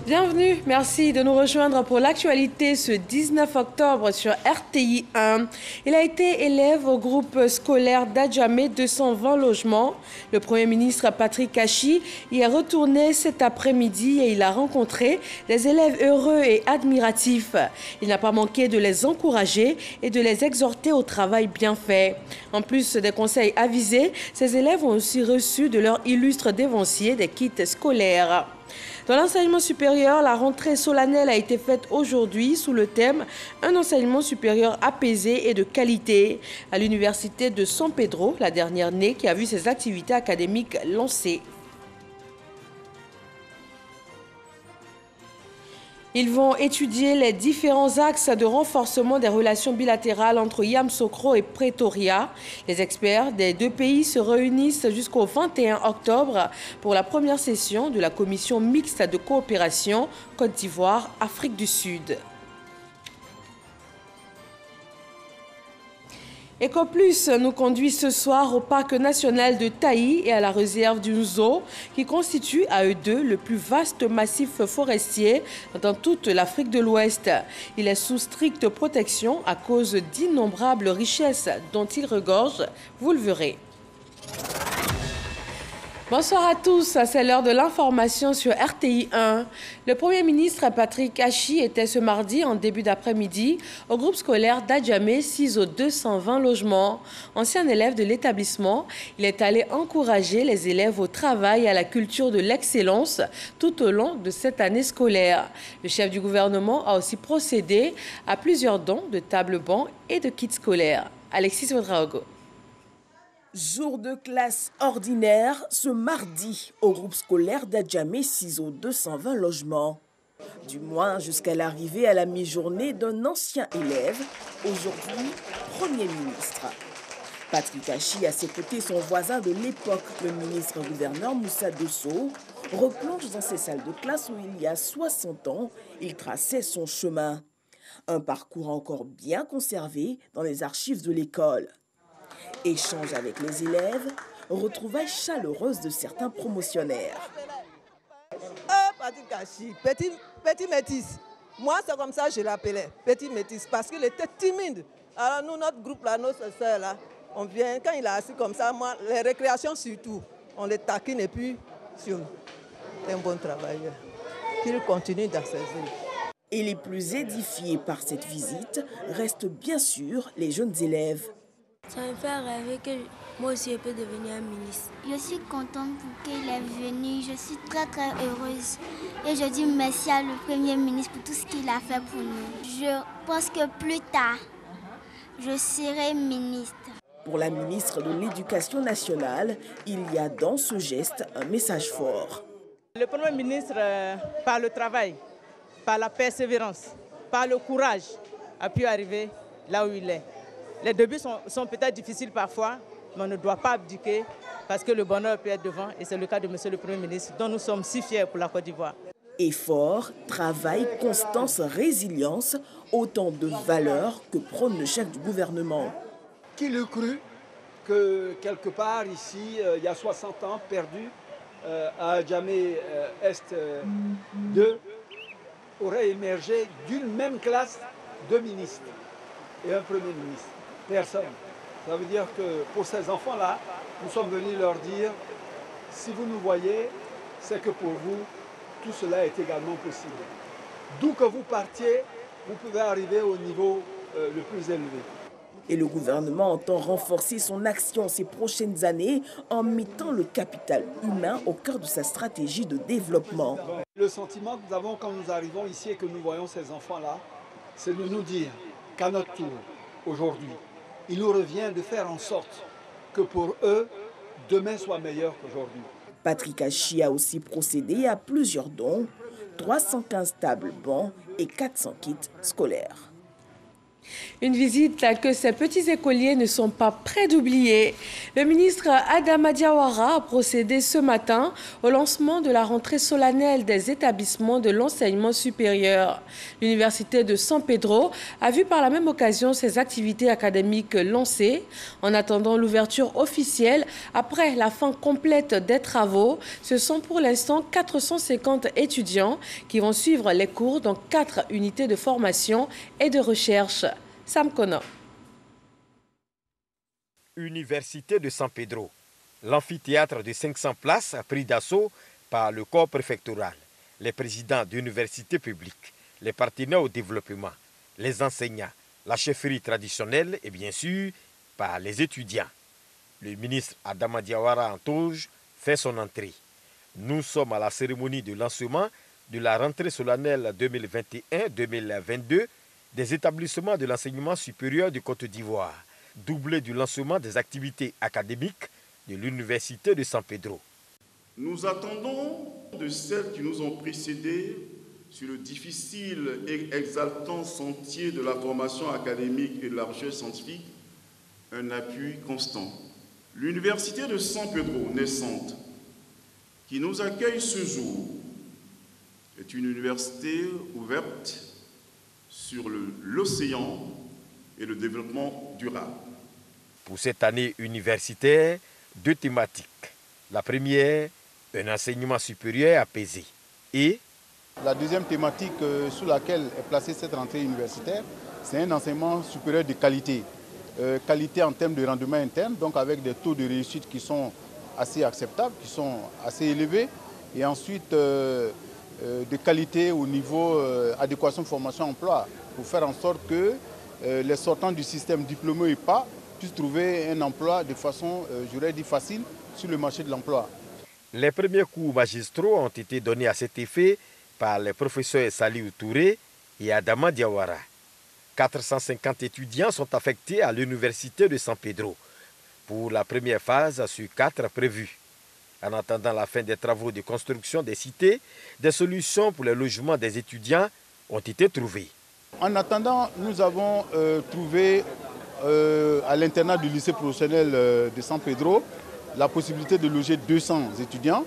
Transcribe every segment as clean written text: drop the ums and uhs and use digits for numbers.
Bienvenue, merci de nous rejoindre pour l'actualité ce 19 octobre sur RTI 1. Il a été élève au groupe scolaire d'Adjamé 220 logements. Le Premier ministre Patrick Kachi y est retourné cet après-midi et il a rencontré des élèves heureux et admiratifs. Il n'a pas manqué de les encourager et de les exhorter au travail bien fait. En plus des conseils avisés, ces élèves ont aussi reçu de leurs illustres dévanciers des kits scolaires. Dans l'enseignement supérieur, la rentrée solennelle a été faite aujourd'hui sous le thème « Un enseignement supérieur apaisé et de qualité » à l'université de San Pedro, la dernière née qui a vu ses activités académiques lancées. Ils vont étudier les différents axes de renforcement des relations bilatérales entre Yamoussoukro et Pretoria. Les experts des deux pays se réunissent jusqu'au 21 octobre pour la première session de la commission mixte de coopération Côte d'Ivoire-Afrique du Sud. EcoPlus nous conduit ce soir au parc national de Taï et à la réserve du Nzo, qui constitue à eux deux le plus vaste massif forestier dans toute l'Afrique de l'Ouest. Il est sous stricte protection à cause d'innombrables richesses dont il regorge, vous le verrez. Bonsoir à tous, c'est l'heure de l'information sur RTI 1. Le Premier ministre Patrick Kachi était ce mardi en début d'après-midi au groupe scolaire d'Adjamé 6 aux 220 logements. Ancien élève de l'établissement, il est allé encourager les élèves au travail et à la culture de l'excellence tout au long de cette année scolaire. Le chef du gouvernement a aussi procédé à plusieurs dons de tables-bancs et de kits scolaires. Alexis Ouedraogo. Jour de classe ordinaire ce mardi au groupe scolaire d'Adjamé 6 aux 220 logements. Du moins jusqu'à l'arrivée à la mi-journée d'un ancien élève, aujourd'hui Premier ministre. Patrick Kachi, à ses côtés son voisin de l'époque, le ministre-gouverneur Moussa Dosso, replonge dans ces salles de classe où il y a 60 ans, il traçait son chemin. Un parcours encore bien conservé dans les archives de l'école. Échange avec les élèves, retrouvailles chaleureuses de certains promotionnaires. Patrick Kachi, petit métis. Moi, c'est comme ça que je l'appelais, petit métis, parce qu'il était timide. Alors nous, notre groupe, là, nos sœurs, là, on vient, quand il est assis comme ça, moi, les récréations surtout, on les taquine et puis, c'est un bon travailleur. Qu'il continue dans ses œuvres. Et les plus édifiés par cette visite restent bien sûr les jeunes élèves. Ça me fait rêver que moi aussi je peux devenir ministre. Je suis contente pour qu'il est venu. Je suis très heureuse. Et je dis merci à le Premier ministre pour tout ce qu'il a fait pour nous. Je pense que plus tard, je serai ministre. Pour la ministre de l'Éducation nationale, il y a dans ce geste un message fort. Le Premier ministre, par le travail, par la persévérance, par le courage, a pu arriver là où il est. Les débuts sont peut-être difficiles parfois, mais on ne doit pas abdiquer parce que le bonheur peut être devant et c'est le cas de Monsieur le Premier ministre dont nous sommes si fiers pour la Côte d'Ivoire. Effort, travail, constance, résilience, autant de valeurs que prône le chef du gouvernement. Qui l'eût cru que quelque part ici, il y a 60 ans, perdu à Adjamé Est 2, aurait émergé d'une même classe deux ministres et un Premier ministre. Personne. Ça veut dire que pour ces enfants-là, nous sommes venus leur dire, si vous nous voyez, c'est que pour vous, tout cela est également possible. D'où que vous partiez, vous pouvez arriver au niveau le plus élevé. Et le gouvernement entend renforcer son action ces prochaines années en mettant le capital humain au cœur de sa stratégie de développement. Le sentiment que nous avons quand nous arrivons ici et que nous voyons ces enfants-là, c'est de nous dire qu'à notre tour, aujourd'hui, il nous revient de faire en sorte que pour eux, demain soit meilleur qu'aujourd'hui. Patrick Kachi a aussi procédé à plusieurs dons, 315 tables bancs et 400 kits scolaires. Une visite que ces petits écoliers ne sont pas prêts d'oublier. Le ministre Adama Diawara a procédé ce matin au lancement de la rentrée solennelle des établissements de l'enseignement supérieur. L'université de San Pedro a vu par la même occasion ses activités académiques lancées. En attendant l'ouverture officielle, après la fin complète des travaux, ce sont pour l'instant 450 étudiants qui vont suivre les cours dans 4 unités de formation et de recherche. Sam Kono. Université de San Pedro. L'amphithéâtre de 500 places pris d'assaut par le corps préfectoral, les présidents d'universités publiques, les partenaires au développement, les enseignants, la chefferie traditionnelle et bien sûr par les étudiants. Le ministre Adama Diawara Antouge fait son entrée. Nous sommes à la cérémonie de lancement de la rentrée solennelle 2021-2022 des établissements de l'enseignement supérieur du Côte d'Ivoire, doublé du lancement des activités académiques de l'Université de San Pedro. Nous attendons de celles qui nous ont précédés sur le difficile et exaltant sentier de la formation académique et de la recherche scientifique un appui constant. L'Université de San Pedro, naissante, qui nous accueille ce jour, est une université ouverte sur l'océan et le développement durable. Pour cette année universitaire, 2 thématiques. La première, un enseignement supérieur apaisé. Et la deuxième thématique sous laquelle est placée cette rentrée universitaire, c'est un enseignement supérieur de qualité. Qualité en termes de rendement interne, donc avec des taux de réussite qui sont assez acceptables, qui sont assez élevés. Et ensuite, de qualité au niveau adéquation formation-emploi, pour faire en sorte que les sortants du système diplômés et pas puissent trouver un emploi de façon, j'aurais dit, facile sur le marché de l'emploi. Les premiers cours magistraux ont été donnés à cet effet par les professeurs Saliou Touré et Adama Diawara. 450 étudiants sont affectés à l'université de San Pedro pour la première phase sur 4 prévues. En attendant la fin des travaux de construction des cités, des solutions pour le logement des étudiants ont été trouvées. En attendant, nous avons trouvé à l'internat du lycée professionnel de San Pedro la possibilité de loger 200 étudiants.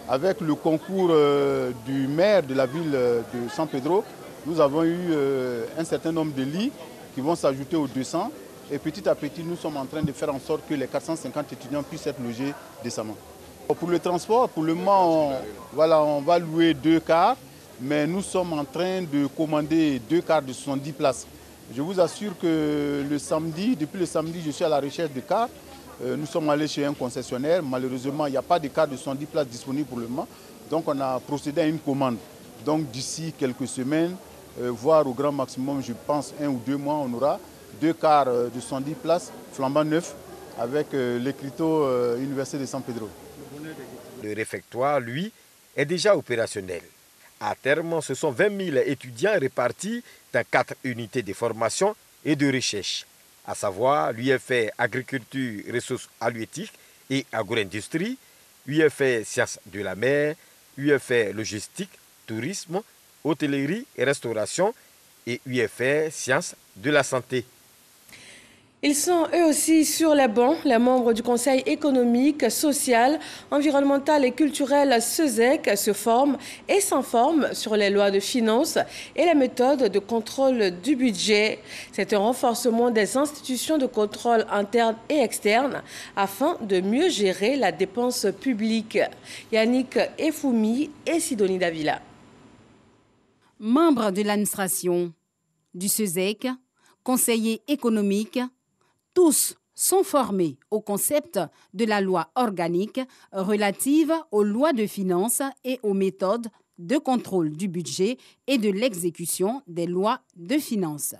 Avec le concours du maire de la ville de San Pedro, nous avons eu un certain nombre de lits qui vont s'ajouter aux 200. Et petit à petit, nous sommes en train de faire en sorte que les 450 étudiants puissent être logés décemment. Pour le transport, pour le moment, on va louer 2 cars, mais nous sommes en train de commander 2 cars de 70 places. Je vous assure que depuis le samedi, je suis à la recherche de cars. Nous sommes allés chez un concessionnaire. Malheureusement, il n'y a pas de cars de 70 places disponibles pour le moment. Donc on a procédé à une commande. Donc d'ici quelques semaines, voire au grand maximum, je pense 1 ou 2 mois, on aura 2 cars de 70 places, flambant neufs, avec l'écriteau Université de San Pedro. Le réfectoire, lui, est déjà opérationnel. À terme, ce sont 20 000 étudiants répartis dans 4 unités de formation et de recherche, à savoir l'UFR Agriculture, Ressources halieutiques et Agro-industrie, UFR Sciences de la mer, UFR Logistique, Tourisme, Hôtellerie et Restauration et UFR Sciences de la santé. Ils sont eux aussi sur les bancs, les membres du Conseil économique, social, environnemental et culturel SESEC se forment et s'informent sur les lois de finances et les méthodes de contrôle du budget. C'est un renforcement des institutions de contrôle interne et externe afin de mieux gérer la dépense publique. Yannick Efoumi et Sidonie Davila. Membres de l'administration du SESEC, conseillers économiques, tous sont formés au concept de la loi organique relative aux lois de finances et aux méthodes de contrôle du budget et de l'exécution des lois de finances.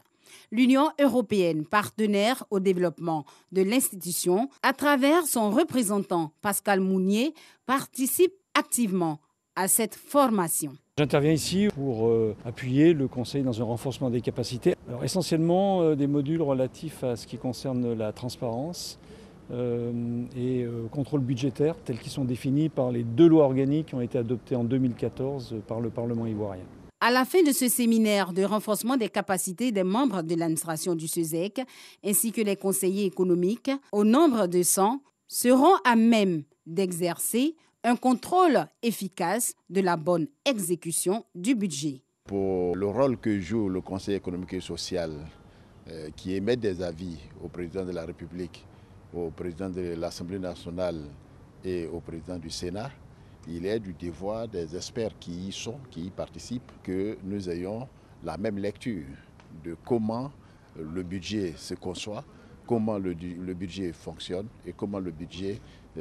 L'Union européenne, partenaire au développement de l'institution, à travers son représentant Pascal Mounier, participe activement à cette formation. J'interviens ici pour appuyer le Conseil dans un renforcement des capacités. Alors, essentiellement des modules relatifs à ce qui concerne la transparence et contrôle budgétaire tels qu'ils sont définis par les 2 lois organiques qui ont été adoptées en 2014 par le Parlement ivoirien. À la fin de ce séminaire de renforcement des capacités des membres de l'administration du SESEC ainsi que les conseillers économiques, au nombre de 100, seront à même d'exercer un contrôle efficace de la bonne exécution du budget. Pour le rôle que joue le Conseil économique et social, qui émet des avis au président de la République, au président de l'Assemblée nationale et au président du Sénat, il est du devoir des experts qui y sont, qui y participent, que nous ayons la même lecture de comment le budget se conçoit, comment le budget fonctionne et comment le budget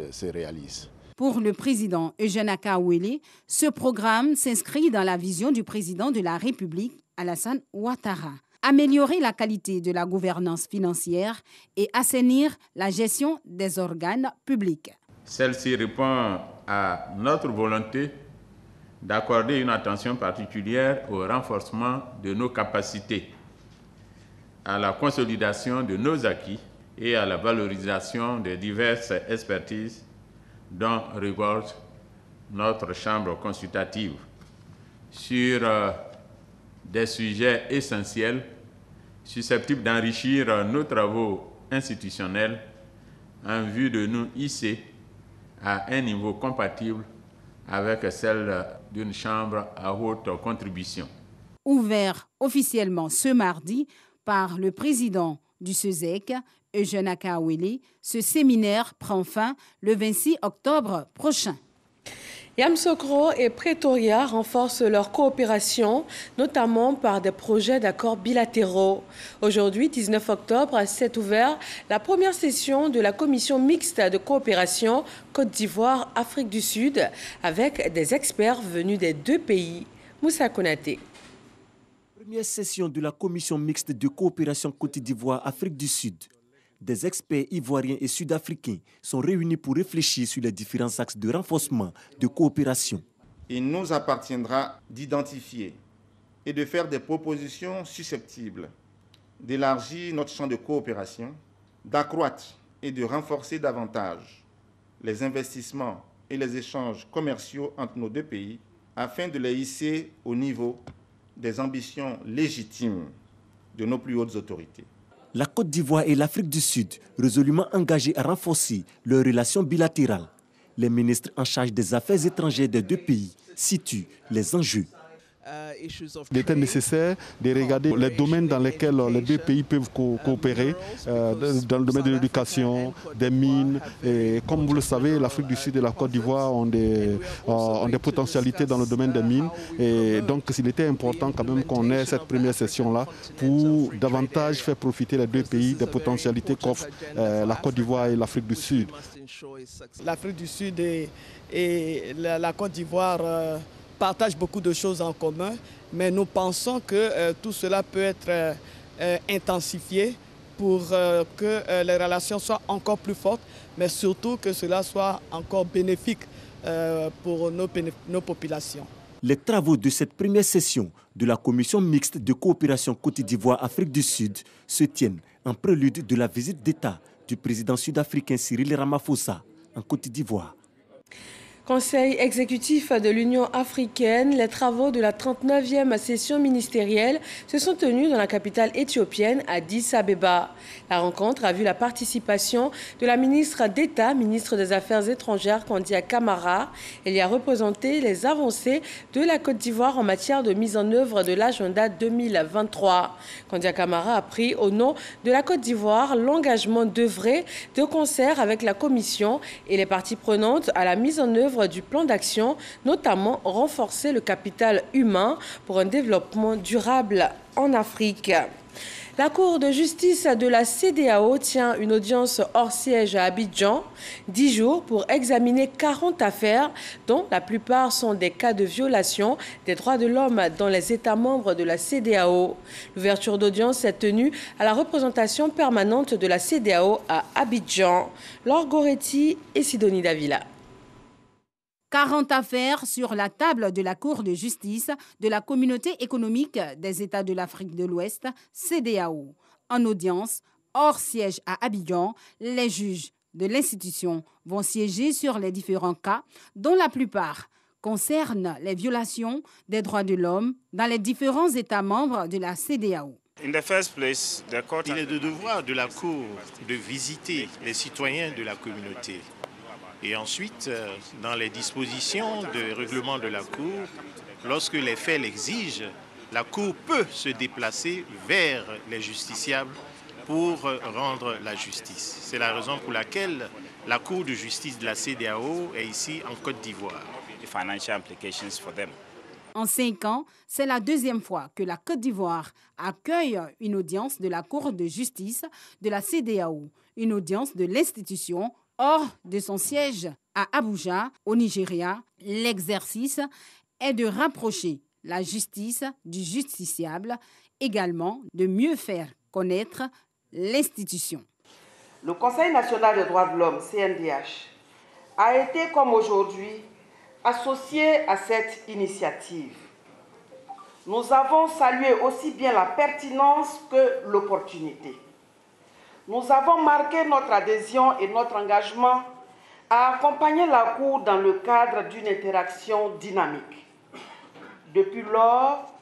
se réalise. Pour le président Eugène Akaouele, ce programme s'inscrit dans la vision du président de la République, Alassane Ouattara. Améliorer la qualité de la gouvernance financière et assainir la gestion des organes publics. Celle-ci répond à notre volonté d'accorder une attention particulière au renforcement de nos capacités, à la consolidation de nos acquis et à la valorisation des diverses expertises dont regorge notre chambre consultative sur des sujets essentiels susceptibles d'enrichir nos travaux institutionnels en vue de nous hisser à un niveau compatible avec celle d'une chambre à haute contribution. Ouvert officiellement ce mardi par le président du SESEC, Eugène Akaouele, ce séminaire prend fin le 26 octobre prochain. Yamoussoukro et Pretoria renforcent leur coopération, notamment par des projets d'accords bilatéraux. Aujourd'hui, 19 octobre, s'est ouverte la première session de la commission mixte de coopération Côte d'Ivoire-Afrique du Sud avec des experts venus des deux pays. Moussa Konaté. Première session de la commission mixte de coopération Côte d'Ivoire-Afrique du Sud. Des experts ivoiriens et sud-africains sont réunis pour réfléchir sur les différents axes de renforcement de coopération. Il nous appartiendra d'identifier et de faire des propositions susceptibles d'élargir notre champ de coopération, d'accroître et de renforcer davantage les investissements et les échanges commerciaux entre nos deux pays afin de les hisser au niveau des ambitions légitimes de nos plus hautes autorités. La Côte d'Ivoire et l'Afrique du Sud, résolument engagés à renforcer leurs relations bilatérales. Les ministres en charge des affaires étrangères des deux pays situent les enjeux. Il était nécessaire de regarder les domaines dans lesquels les deux pays peuvent coopérer, dans le domaine de l'éducation, des mines. Et comme vous le savez, l'Afrique du Sud et la Côte d'Ivoire ont des potentialités dans le domaine des mines. Et donc, il était important quand même qu'on ait cette première session-là pour davantage faire profiter les deux pays des potentialités qu'offrent la Côte d'Ivoire et l'Afrique du Sud. L'Afrique du Sud et la Côte d'Ivoire partagent beaucoup de choses en commun, mais nous pensons que tout cela peut être intensifié pour que les relations soient encore plus fortes, mais surtout que cela soit encore bénéfique pour nos populations. Les travaux de cette première session de la commission mixte de coopération Côte d'Ivoire-Afrique du Sud se tiennent en prélude de la visite d'État du président sud-africain Cyril Ramaphosa en Côte d'Ivoire. Conseil exécutif de l'Union africaine, les travaux de la 39e session ministérielle se sont tenus dans la capitale éthiopienne, Addis Abeba. La rencontre a vu la participation de la ministre d'État, ministre des Affaires étrangères, Kandia Camara. Elle y a représenté les avancées de la Côte d'Ivoire en matière de mise en œuvre de l'agenda 2023. Kandia Camara a pris au nom de la Côte d'Ivoire l'engagement d'œuvrer de concert avec la Commission et les parties prenantes à la mise en œuvre du plan d'action, notamment renforcer le capital humain pour un développement durable en Afrique. La Cour de justice de la CEDEAO tient une audience hors siège à Abidjan, 10 jours pour examiner 40 affaires, dont la plupart sont des cas de violation des droits de l'homme dans les États membres de la CEDEAO. L'ouverture d'audience est tenue à la représentation permanente de la CEDEAO à Abidjan. Laure Goretti et Sidonie Davila. 40 affaires sur la table de la Cour de justice de la Communauté économique des États de l'Afrique de l'Ouest, CEDEAO. En audience, hors siège à Abidjan, les juges de l'institution vont siéger sur les différents cas, dont la plupart concerne les violations des droits de l'homme dans les différents États membres de la CEDEAO. Il est de devoir de la Cour de visiter les citoyens de la communauté. Et ensuite, dans les dispositions de règlement de la Cour, lorsque les faits l'exigent, la Cour peut se déplacer vers les justiciables pour rendre la justice. C'est la raison pour laquelle la Cour de justice de la CEDEAO est ici en Côte d'Ivoire. En 5 ans, c'est la deuxième fois que la Côte d'Ivoire accueille une audience de la Cour de justice de la CEDEAO, une audience de l'institution hors de son siège à Abuja, au Nigeria. L'exercice est de rapprocher la justice du justiciable, également de mieux faire connaître l'institution. Le Conseil national des droits de l'homme, CNDH, a été comme aujourd'hui associé à cette initiative. Nous avons salué aussi bien la pertinence que l'opportunité. Nous avons marqué notre adhésion et notre engagement à accompagner la Cour dans le cadre d'une interaction dynamique. Depuis lors,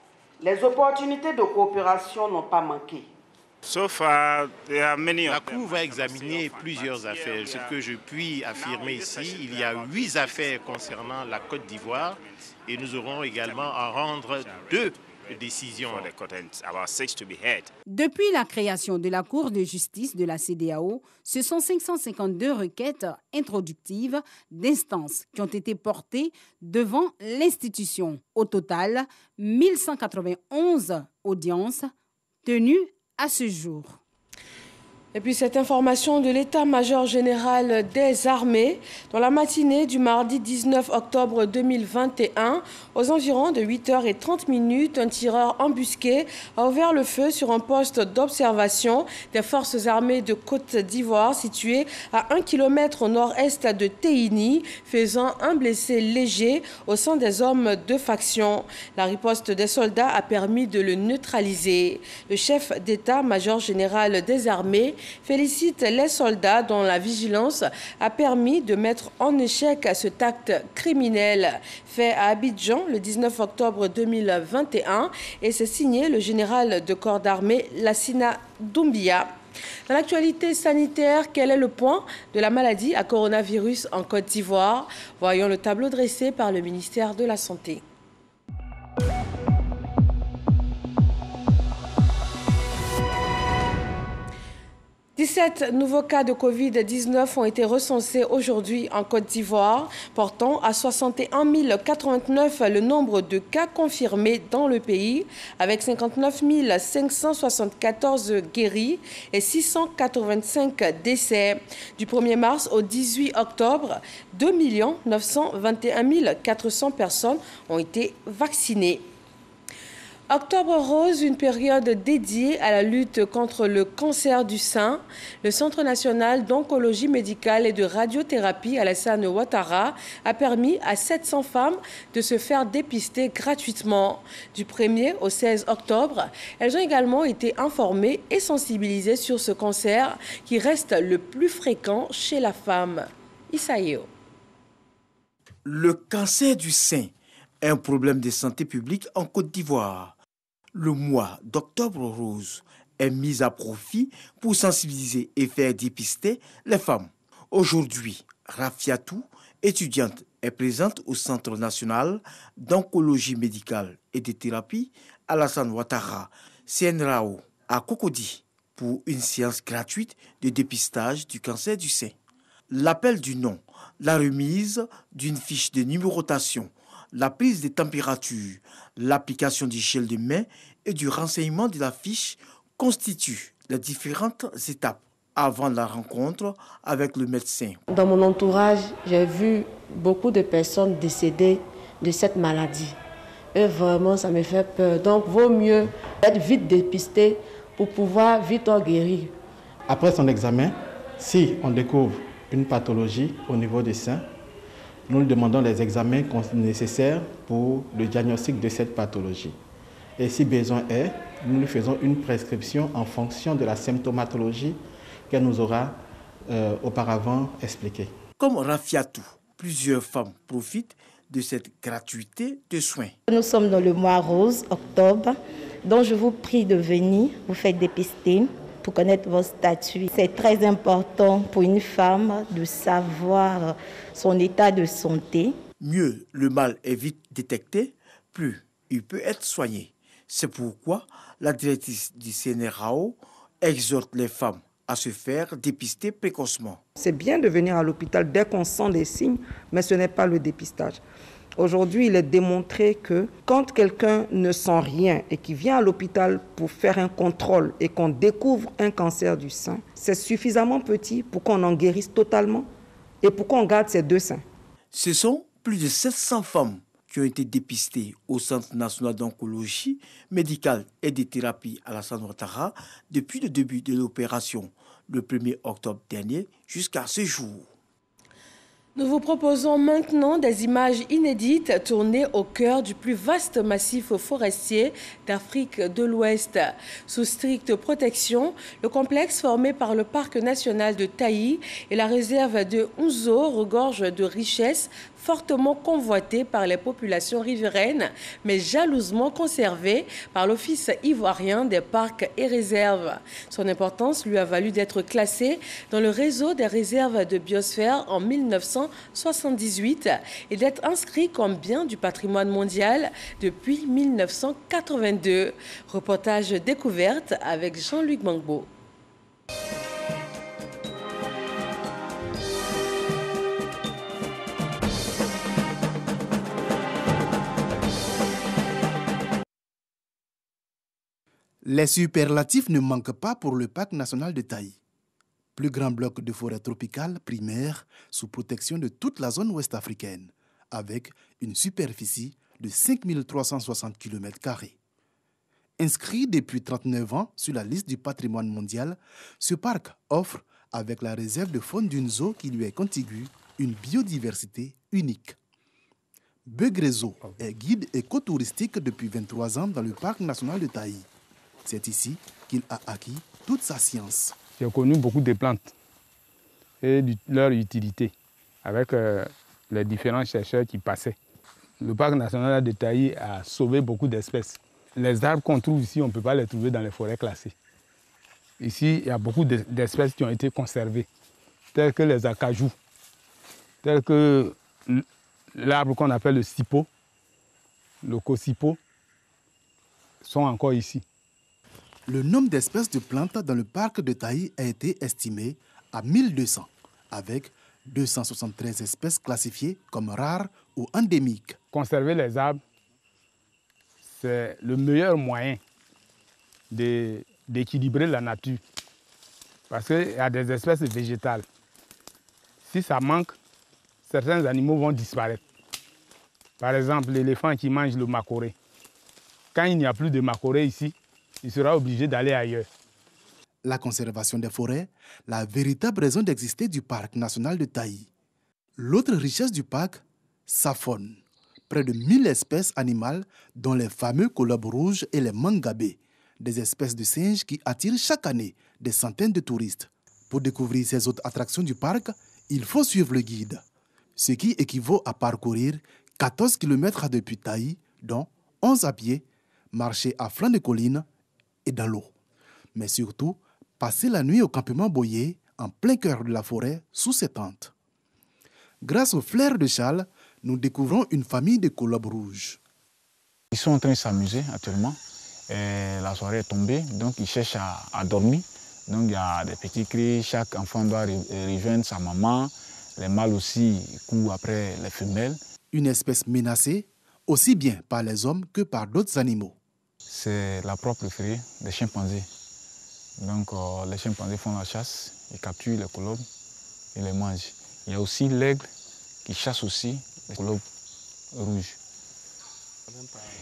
les opportunités de coopération n'ont pas manqué. La Cour va examiner plusieurs affaires. Ce que je puis affirmer ici, il y a 8 affaires concernant la Côte d'Ivoire et nous aurons également à rendre 2 décisions. Depuis la création de la Cour de justice de la CEDEAO, ce sont 552 requêtes introductives d'instances qui ont été portées devant l'institution. Au total, 1191 audiences tenues à ce jour. Et puis cette information de l'état-major général des armées, dans la matinée du mardi 19 octobre 2021, aux environs de 8h30, un tireur embusqué a ouvert le feu sur un poste d'observation des forces armées de Côte d'Ivoire situé à 1 km au nord-est de Téini, faisant un blessé léger au sein des hommes de faction. La riposte des soldats a permis de le neutraliser. Le chef d'état-major général des armées félicite les soldats dont la vigilance a permis de mettre en échec cet acte criminel fait à Abidjan le 19 octobre 2021 et c'est signé le général de corps d'armée Lassina Doumbia. Dans l'actualité sanitaire, quel est le point de la maladie à coronavirus en Côte d'Ivoire? Voyons le tableau dressé par le ministère de la Santé. 17 nouveaux cas de Covid-19 ont été recensés aujourd'hui en Côte d'Ivoire, portant à 61 089 le nombre de cas confirmés dans le pays, avec 59 574 guéris et 685 décès. Du 1er mars au 18 octobre, 2 921 400 personnes ont été vaccinées. Octobre Rose, une période dédiée à la lutte contre le cancer du sein. Le Centre national d'oncologie médicale et de radiothérapie Alassane Ouattara a permis à 700 femmes de se faire dépister gratuitement. Du 1er au 16 octobre, elles ont également été informées et sensibilisées sur ce cancer qui reste le plus fréquent chez la femme. Isaïo. Le cancer du sein est un problème de santé publique en Côte d'Ivoire. Le mois d'Octobre Rose est mis à profit pour sensibiliser et faire dépister les femmes. Aujourd'hui, Rafiatou, étudiante, est présente au Centre national d'oncologie médicale et de thérapie Alassane Ouattara, CNRAO, à Cocody, pour une séance gratuite de dépistage du cancer du sein. L'appel du nom, la remise d'une fiche de numérotation, la prise de température, l'application du gel de main et du renseignement de la fiche constituent les différentes étapes avant la rencontre avec le médecin. Dans mon entourage, j'ai vu beaucoup de personnes décéder de cette maladie. Et vraiment, ça me fait peur. Donc, vaut mieux être vite dépisté pour pouvoir vite en guérir. Après son examen, si on découvre une pathologie au niveau des seins, nous lui demandons les examens nécessaires pour le diagnostic de cette pathologie. Et si besoin est, nous lui faisons une prescription en fonction de la symptomatologie qu'elle nous aura auparavant expliquée. Comme Rafiatou, plusieurs femmes profitent de cette gratuité de soins. Nous sommes dans le mois rose, octobre, donc je vous prie de venir vous faire dépister pour connaître votre statut. C'est très important pour une femme de savoir son état de santé. Mieux le mal est vite détecté, plus il peut être soigné. C'est pourquoi la directrice du CNRAO exhorte les femmes à se faire dépister précocement. C'est bien de venir à l'hôpital dès qu'on sent des signes, mais ce n'est pas le dépistage. Aujourd'hui, il est démontré que quand quelqu'un ne sent rien et qui vient à l'hôpital pour faire un contrôle et qu'on découvre un cancer du sein, c'est suffisamment petit pour qu'on en guérisse totalement et pour qu'on garde ces deux seins. Ce sont plus de 700 femmes qui ont été dépistées au Centre national d'oncologie médicale et de thérapie Alassane Ouattara depuis le début de l'opération, le 1er octobre dernier, jusqu'à ce jour. Nous vous proposons maintenant des images inédites tournées au cœur du plus vaste massif forestier d'Afrique de l'Ouest. Sous stricte protection, le complexe formé par le parc national de Taï et la réserve de Unzo regorge de richesses fortement convoitées par les populations riveraines, mais jalousement conservées par l'Office ivoirien des parcs et réserves. Son importance lui a valu d'être classé dans le réseau des réserves de biosphère en 1978 et d'être inscrit comme bien du patrimoine mondial depuis 1982. Reportage découverte avec Jean-Luc Mangbo. Les superlatifs ne manquent pas pour le parc national de Taï. Plus grand bloc de forêt tropicale primaire sous protection de toute la zone ouest africaine, avec une superficie de 5360 km². Inscrit depuis 39 ans sur la liste du patrimoine mondial, ce parc offre, avec la réserve de faune d'Unzo qui lui est contiguë, une biodiversité unique. Begrezo est guide écotouristique depuis 23 ans dans le parc national de Taï. C'est ici qu'il a acquis toute sa science. J'ai connu beaucoup de plantes et leur utilité avec les différents chercheurs qui passaient. Le parc national de Taï a sauvé beaucoup d'espèces. Les arbres qu'on trouve ici, on ne peut pas les trouver dans les forêts classées. Ici, il y a beaucoup d'espèces qui ont été conservées, telles que les acajou, telles que l'arbre qu'on appelle le sipo, le cosipo, sont encore ici. Le nombre d'espèces de plantes dans le parc de Taï a été estimé à 1200, avec 273 espèces classifiées comme rares ou endémiques. Conserver les arbres, c'est le meilleur moyen d'équilibrer la nature. Parce qu'il y a des espèces végétales. Si ça manque, certains animaux vont disparaître. Par exemple, l'éléphant qui mange le macoré. Quand il n'y a plus de macoré ici, il sera obligé d'aller ailleurs. La conservation des forêts, la véritable raison d'exister du parc national de Taï. L'autre richesse du parc, sa faune. Près de 1000 espèces animales, dont les fameux colobes rouges et les mangabés, des espèces de singes qui attirent chaque année des centaines de touristes. Pour découvrir ces autres attractions du parc, il faut suivre le guide, ce qui équivaut à parcourir 14 km depuis Taï, dont 11 à pied, marcher à flanc de colline et dans l'eau. Mais surtout, passer la nuit au campement Boyer, en plein cœur de la forêt, sous ses tentes. Grâce au flair de Charles, nous découvrons une famille de colobes rouges. Ils sont en train de s'amuser actuellement. Et la soirée est tombée, donc ils cherchent à dormir. Donc il y a des petits cris, chaque enfant doit rejoindre sa maman. Les mâles aussi courent après les femelles. Une espèce menacée, aussi bien par les hommes que par d'autres animaux. C'est la proie préférée des chimpanzés. Donc les chimpanzés font la chasse, ils capturent les colobes et les mangent. Il y a aussi l'aigle qui chasse aussi les colobes rouges.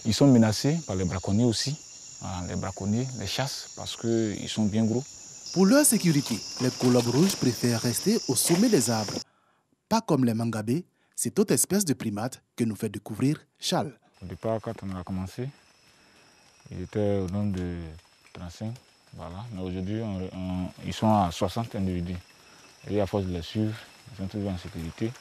Ils sont menacés par les braconniers aussi. Voilà, les braconniers les chassent parce qu'ils sont bien gros. Pour leur sécurité, les colobes rouges préfèrent rester au sommet des arbres. Pas comme les mangabés, cette autre espèce de primate que nous fait découvrir Charles. Au départ, quand on a commencé, il était au nombre de 35. Voilà. Mais aujourd'hui, ils sont à 60 individus. Et à force de les suivre, ils sont toujours en sécurité.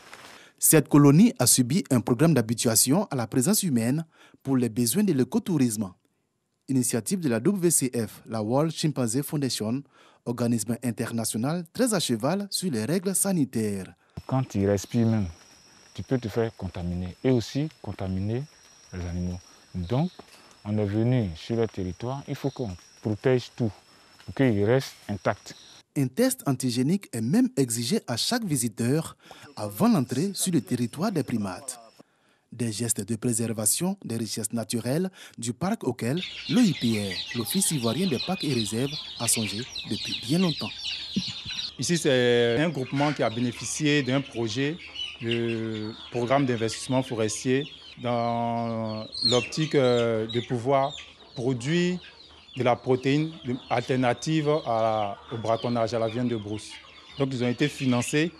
Cette colonie a subi un programme d'habituation à la présence humaine pour les besoins de l'écotourisme. Initiative de la WCF, la World Chimpanzee Foundation, organisme international très à cheval sur les règles sanitaires. Quand tu respires même, tu peux te faire contaminer et aussi contaminer les animaux. Donc, on est venu sur le territoire, il faut qu'on protège tout pour qu'il reste intact. Un test antigénique est même exigé à chaque visiteur avant l'entrée sur le territoire des primates. Des gestes de préservation des richesses naturelles du parc auquel l'OIPR, l'Office ivoirien des parcs et réserves, a songé depuis bien longtemps. Ici, c'est un groupement qui a bénéficié d'un projet, le programme d'investissement forestier, dans l'optique de pouvoir produire de la protéine alternative au braconnage, à la viande de brousse. Donc, ils ont été financés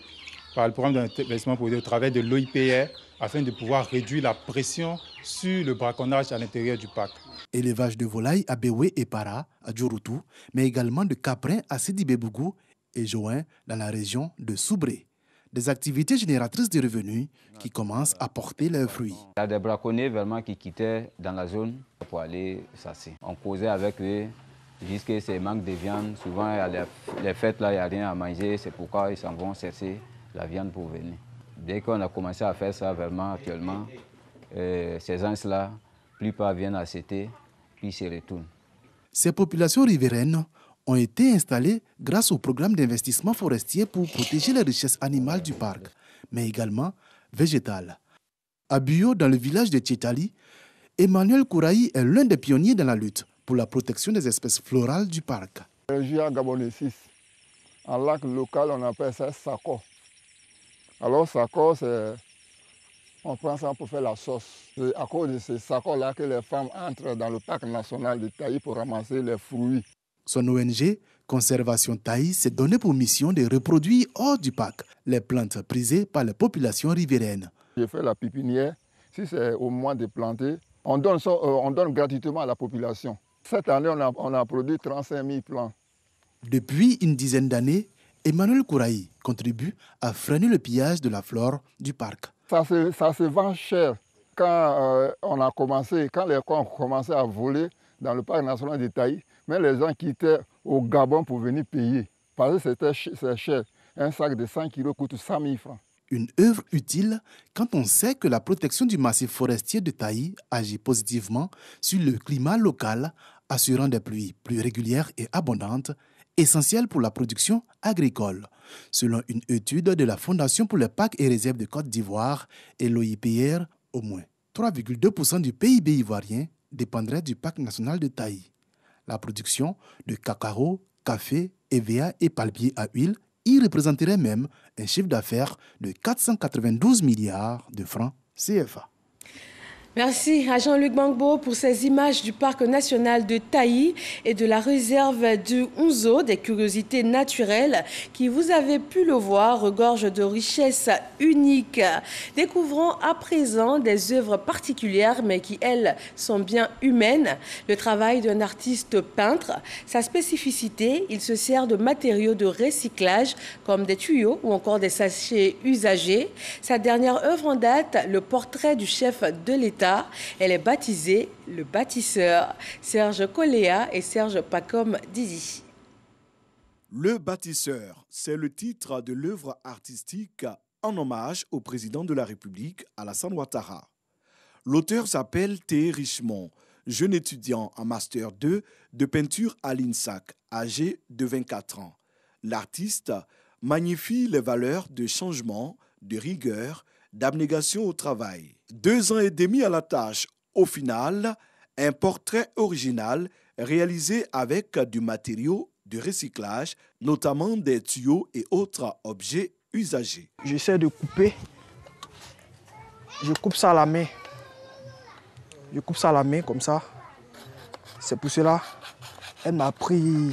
par le programme d'investissement forestier au travers de l'OIPR, afin de pouvoir réduire la pression sur le braconnage à l'intérieur du parc. Élevage de volailles à Béoué et Para, à Djouroutou, mais également de caprins à Sidi-Bébougou et Join dans la région de Soubré. Des activités génératrices de revenus qui commencent à porter leurs fruits. Il y a des braconniers vraiment qui quittaient dans la zone pour aller chasser. On causait avec eux jusqu'à ces manques de viande. Souvent, à les fêtes, là, il n'y a rien à manger. C'est pourquoi ils s'en vont chercher la viande pour venir. Dès qu'on a commencé à faire ça, vraiment, actuellement, ces gens-là, la plupart viennent acheter, puis se retournent. Ces populations riveraines ont été installées grâce au programme d'investissement forestier pour protéger les richesses animales du parc, mais également végétales. À Buyo, dans le village de Tchétali, Emmanuel Kouraï est l'un des pionniers dans la lutte pour la protection des espèces florales du parc. Région gabonesis, en lac local, on appelle ça sako. Alors, sako, on prend ça pour faire la sauce. C'est à cause de ces sako-là que les femmes entrent dans le parc national de Taï pour ramasser les fruits. Son ONG, Conservation Taï, s'est donné pour mission de reproduire hors du parc les plantes prisées par les populations riveraines. J'ai fait la pépinière. Si c'est au moment de planter, on donne gratuitement à la population. Cette année, on a produit 35 000 plants. Depuis une dizaine d'années, Emmanuel Kouraï contribue à freiner le pillage de la flore du parc. Ça se vend cher. Quand les coins ont commencé à voler dans le parc national de Taï, mais les gens quittaient au Gabon pour venir payer. Parce que c'est cher. Un sac de 100 kilos coûte 100 000 francs. Une œuvre utile quand on sait que la protection du massif forestier de Taï agit positivement sur le climat local, assurant des pluies plus régulières et abondantes, essentielles pour la production agricole. Selon une étude de la Fondation pour les parcs et réserves de Côte d'Ivoire et l'OIPR, au moins 3,2% du PIB ivoirien dépendrait du parc national de Taï. La production de cacao, café, EVA et palmiers à huile y représenterait même un chiffre d'affaires de 492 milliards de francs CFA. Merci à Jean-Luc Bangbo pour ces images du parc national de Taï et de la réserve du Unzo, des curiosités naturelles qui, vous avez pu le voir, regorgent de richesses uniques. Découvrons à présent des œuvres particulières mais qui, elles, sont bien humaines. Le travail d'un artiste peintre, sa spécificité, il se sert de matériaux de recyclage comme des tuyaux ou encore des sachets usagés. Sa dernière œuvre en date, le portrait du chef de l'État. Elle est baptisée Le Bâtisseur. Serge Koléa et Serge Pacom Didi. Le Bâtisseur, c'est le titre de l'œuvre artistique en hommage au président de la République, Alassane Ouattara. L'auteur s'appelle Théé Richemont, jeune étudiant en Master 2 de peinture à l'INSAC, âgé de 24 ans. L'artiste magnifie les valeurs de changement, de rigueur, d'abnégation au travail. 2 ans et demi à la tâche. Au final, un portrait original réalisé avec du matériau de recyclage, notamment des tuyaux et autres objets usagés. J'essaie de couper. Je coupe ça à la main. Je coupe ça à la main comme ça. C'est pour cela elle m'a pris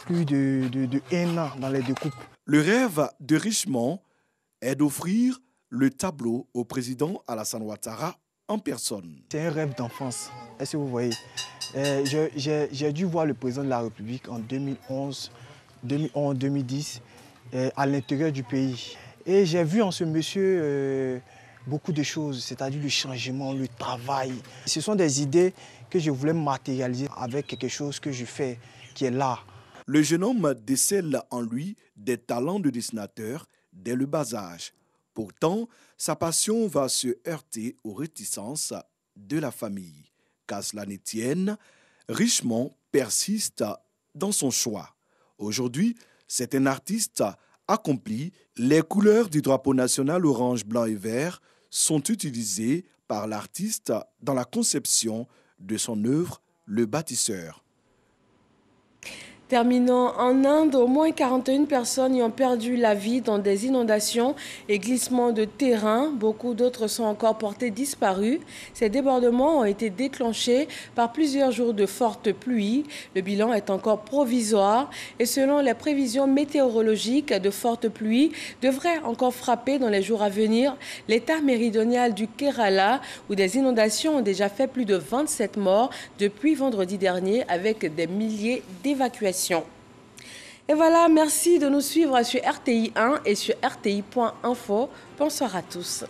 plus de 1 an dans les découpes. Le rêve de Richemont est d'offrir le tableau au président Alassane Ouattara en personne. C'est un rêve d'enfance. Est-ce que vous voyez? J'ai dû voir le président de la République en 2011, 2010, à l'intérieur du pays. Et j'ai vu en ce monsieur beaucoup de choses, c'est-à-dire le changement, le travail. Ce sont des idées que je voulais matérialiser avec quelque chose que je fais, qui est là. Le jeune homme décèle en lui des talents de dessinateur dès le bas âge. Pourtant, sa passion va se heurter aux réticences de la famille. Qu'à cela ne tienne, Richemont persiste dans son choix. Aujourd'hui, c'est un artiste accompli. Les couleurs du drapeau national orange, blanc et vert sont utilisées par l'artiste dans la conception de son œuvre, Le Bâtisseur. Terminant en Inde, au moins 41 personnes y ont perdu la vie dans des inondations et glissements de terrain. Beaucoup d'autres sont encore portés disparus. Ces débordements ont été déclenchés par plusieurs jours de fortes pluies. Le bilan est encore provisoire et selon les prévisions météorologiques, de fortes pluies devraient encore frapper dans les jours à venir l'état méridional du Kerala où des inondations ont déjà fait plus de 27 morts depuis vendredi dernier avec des milliers d'évacuations. Et voilà, merci de nous suivre sur RTI 1 et sur RTI.info. Bonsoir à tous.